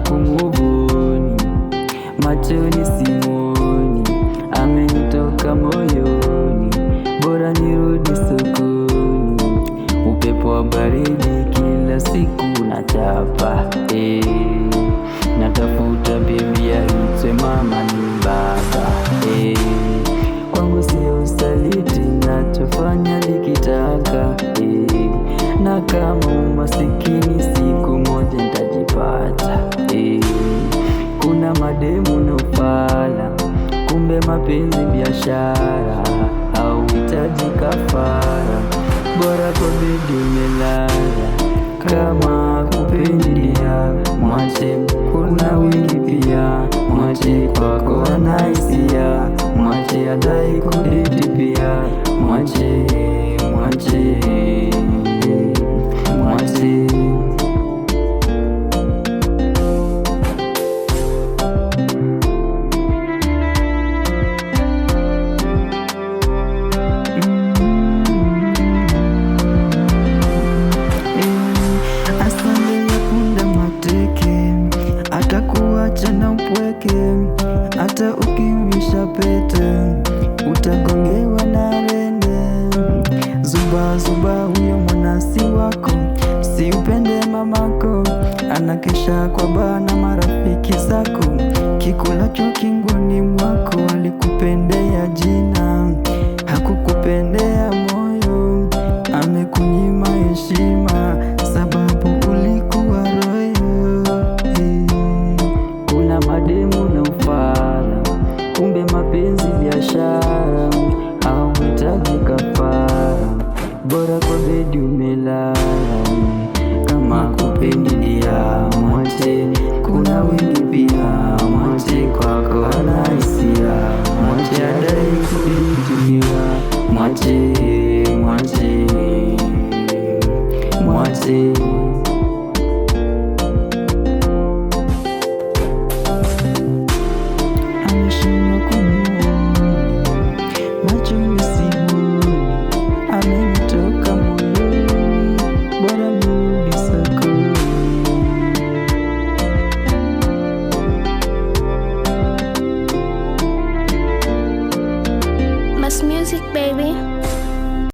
kumuvuni, machoni simoni, amenitoka moyoni, bora nirudi sokoni. Upepo wa baridi kila siku nachapa, natafuta bibi aitwe mama ni baba, kwangu sio usaliti, nachofanya nikitaka, na kama umasikini siku moja nitajipata. Kuna mademu na ufala, kumbe mapenzi biashara, hauhitaji kafara, bora kwa bedi umelala. Kama kupendia mwache, kuna wengi pia, mwache kwako anaisia, mwache adai kudeti pia, mwache, mwache, mwache. Atakuacha na upweke, hata ukivisha pete utagongewa na rende. Zuba zuba huyo mwanasi wako, si upende mamako, anakesha kwa bana marafiki zako, kikulacho kingoni mwako. Alikupendea jina, hakukupendea moyo, amekunyima heshima sababu ulikuwa royo. Kuna mademu na ufala, kumbe mapenzi biashara, hauhitaji kafara, bora kwa